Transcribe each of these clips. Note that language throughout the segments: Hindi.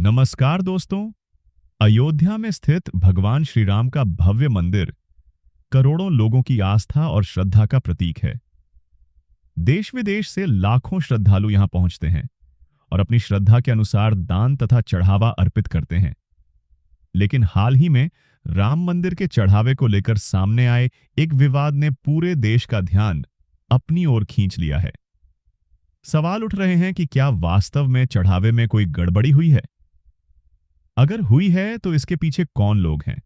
नमस्कार दोस्तों। अयोध्या में स्थित भगवान श्री राम का भव्य मंदिर करोड़ों लोगों की आस्था और श्रद्धा का प्रतीक है। देश विदेश से लाखों श्रद्धालु यहां पहुंचते हैं और अपनी श्रद्धा के अनुसार दान तथा चढ़ावा अर्पित करते हैं। लेकिन हाल ही में राम मंदिर के चढ़ावे को लेकर सामने आए एक विवाद ने पूरे देश का ध्यान अपनी ओर खींच लिया है। सवाल उठ रहे हैं कि क्या वास्तव में चढ़ावे में कोई गड़बड़ी हुई है? अगर हुई है तो इसके पीछे कौन लोग हैं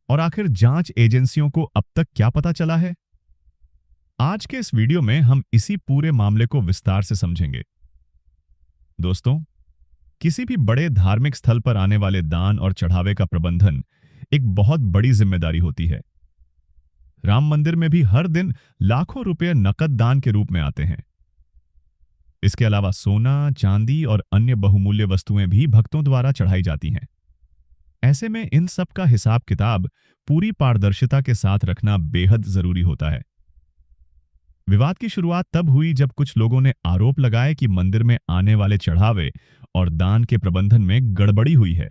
और आखिर जांच एजेंसियों को अब तक क्या पता चला है? आज के इस वीडियो में हम इसी पूरे मामले को विस्तार से समझेंगे। दोस्तों, किसी भी बड़े धार्मिक स्थल पर आने वाले दान और चढ़ावे का प्रबंधन एक बहुत बड़ी जिम्मेदारी होती है। राम मंदिर में भी हर दिन लाखों रुपए नकद दान के रूप में आते हैं। इसके अलावा सोना, चांदी और अन्य बहुमूल्य वस्तुएं भी भक्तों द्वारा चढ़ाई जाती हैं। ऐसे में इन सब का हिसाब किताब पूरी पारदर्शिता के साथ रखना बेहद जरूरी होता है। विवाद की शुरुआत तब हुई जब कुछ लोगों ने आरोप लगाए कि मंदिर में आने वाले चढ़ावे और दान के प्रबंधन में गड़बड़ी हुई है।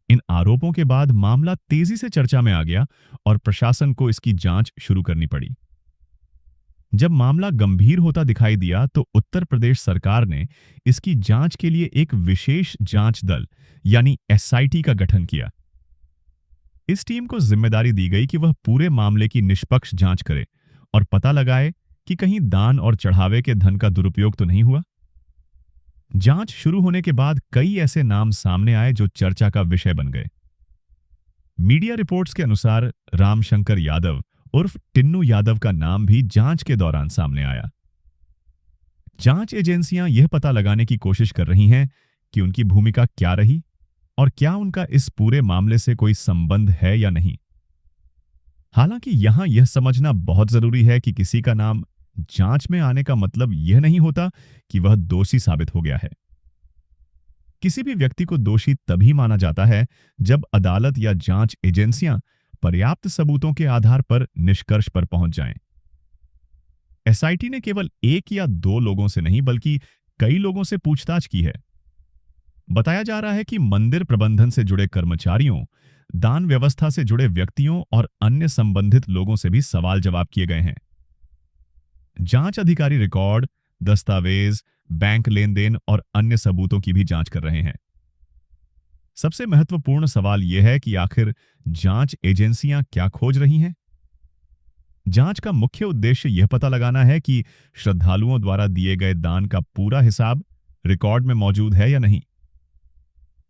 इन आरोपों के बाद मामला तेजी से चर्चा में आ गया और प्रशासन को इसकी जांच शुरू करनी पड़ी। जब मामला गंभीर होता दिखाई दिया तो उत्तर प्रदेश सरकार ने इसकी जांच के लिए एक विशेष जांच दल यानी एसआईटी का गठन किया। इस टीम को जिम्मेदारी दी गई कि वह पूरे मामले की निष्पक्ष जांच करे और पता लगाए कि कहीं दान और चढ़ावे के धन का दुरुपयोग तो नहीं हुआ। जांच शुरू होने के बाद कई ऐसे नाम सामने आए जो चर्चा का विषय बन गए। मीडिया रिपोर्ट्स के अनुसार रामशंकर यादव उर्फ टिन्नू यादव का नाम भी जांच के दौरान सामने आया। जांच एजेंसियां यह पता लगाने की कोशिश कर रही हैं कि उनकी भूमिका क्या रही और क्या उनका इस पूरे मामले से कोई संबंध है या नहीं। हालांकि यहां यह समझना बहुत जरूरी है कि किसी का नाम जांच में आने का मतलब यह नहीं होता कि वह दोषी साबित हो गया है। किसी भी व्यक्ति को दोषी तभी माना जाता है जब अदालत या जांच एजेंसियां पर्याप्त सबूतों के आधार पर निष्कर्ष पर पहुंच जाएं। एसआईटी ने केवल एक या दो लोगों से नहीं बल्कि कई लोगों से पूछताछ की है। बताया जा रहा है कि मंदिर प्रबंधन से जुड़े कर्मचारियों, दान व्यवस्था से जुड़े व्यक्तियों और अन्य संबंधित लोगों से भी सवाल जवाब किए गए हैं। जांच अधिकारी रिकॉर्ड, दस्तावेज, बैंक लेन देन और अन्य सबूतों की भी जांच कर रहे हैं। सबसे महत्वपूर्ण सवाल यह है कि आखिर जांच एजेंसियां क्या खोज रही हैं? जांच का मुख्य उद्देश्य यह पता लगाना है कि श्रद्धालुओं द्वारा दिए गए दान का पूरा हिसाब रिकॉर्ड में मौजूद है या नहीं।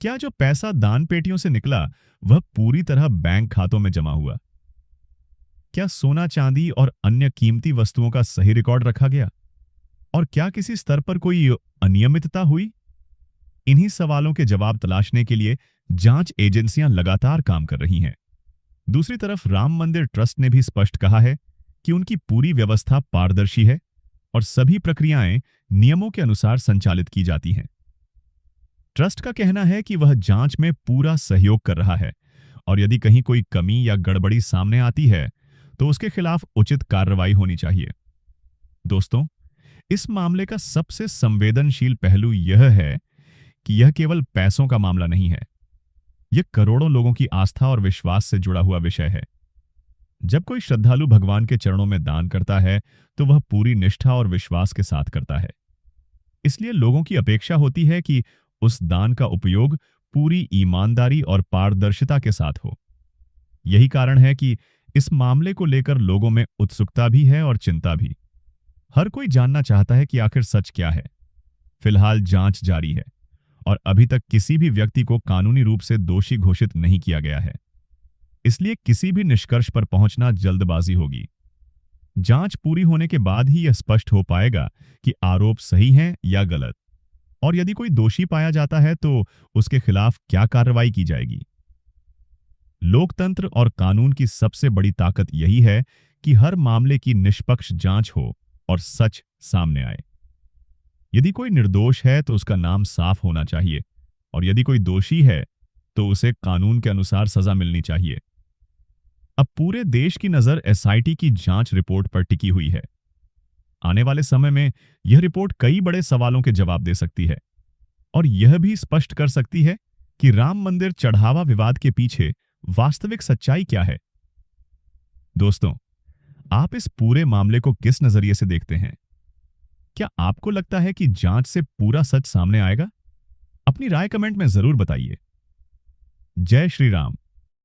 क्या जो पैसा दान पेटियों से निकला वह पूरी तरह बैंक खातों में जमा हुआ? क्या सोना, चांदी और अन्य कीमती वस्तुओं का सही रिकॉर्ड रखा गया? और क्या किसी स्तर पर कोई अनियमितता हुई? इन्हीं सवालों के जवाब तलाशने के लिए जांच एजेंसियां लगातार काम कर रही हैं। दूसरी तरफ राम मंदिर ट्रस्ट ने भी स्पष्ट कहा है कि उनकी पूरी व्यवस्था पारदर्शी है और सभी प्रक्रियाएं नियमों के अनुसार संचालित की जाती हैं। ट्रस्ट का कहना है कि वह जांच में पूरा सहयोग कर रहा है और यदि कहीं कोई कमी या गड़बड़ी सामने आती है तो उसके खिलाफ उचित कार्रवाई होनी चाहिए। दोस्तों, इस मामले का सबसे संवेदनशील पहलू यह है कि यह केवल पैसों का मामला नहीं है। यह करोड़ों लोगों की आस्था और विश्वास से जुड़ा हुआ विषय है। जब कोई श्रद्धालु भगवान के चरणों में दान करता है तो वह पूरी निष्ठा और विश्वास के साथ करता है। इसलिए लोगों की अपेक्षा होती है कि उस दान का उपयोग पूरी ईमानदारी और पारदर्शिता के साथ हो। यही कारण है कि इस मामले को लेकर लोगों में उत्सुकता भी है और चिंता भी। हर कोई जानना चाहता है कि आखिर सच क्या है। फिलहाल जांच जारी है और अभी तक किसी भी व्यक्ति को कानूनी रूप से दोषी घोषित नहीं किया गया है। इसलिए किसी भी निष्कर्ष पर पहुंचना जल्दबाजी होगी। जांच पूरी होने के बाद ही यह स्पष्ट हो पाएगा कि आरोप सही हैं या गलत, और यदि कोई दोषी पाया जाता है तो उसके खिलाफ क्या कार्रवाई की जाएगी। लोकतंत्र और कानून की सबसे बड़ी ताकत यही है कि हर मामले की निष्पक्ष जांच हो और सच सामने आए। यदि कोई निर्दोष है तो उसका नाम साफ होना चाहिए, और यदि कोई दोषी है तो उसे कानून के अनुसार सजा मिलनी चाहिए। अब पूरे देश की नजर एसआईटी की जांच रिपोर्ट पर टिकी हुई है। आने वाले समय में यह रिपोर्ट कई बड़े सवालों के जवाब दे सकती है। और यह भी स्पष्ट कर सकती है कि राम मंदिर चढ़ावा विवाद के पीछे वास्तविक सच्चाई क्या है। दोस्तों, आप इस पूरे मामले को किस नजरिए से देखते हैं? क्या आपको लगता है कि जांच से पूरा सच सामने आएगा? अपनी राय कमेंट में जरूर बताइए। जय श्री राम।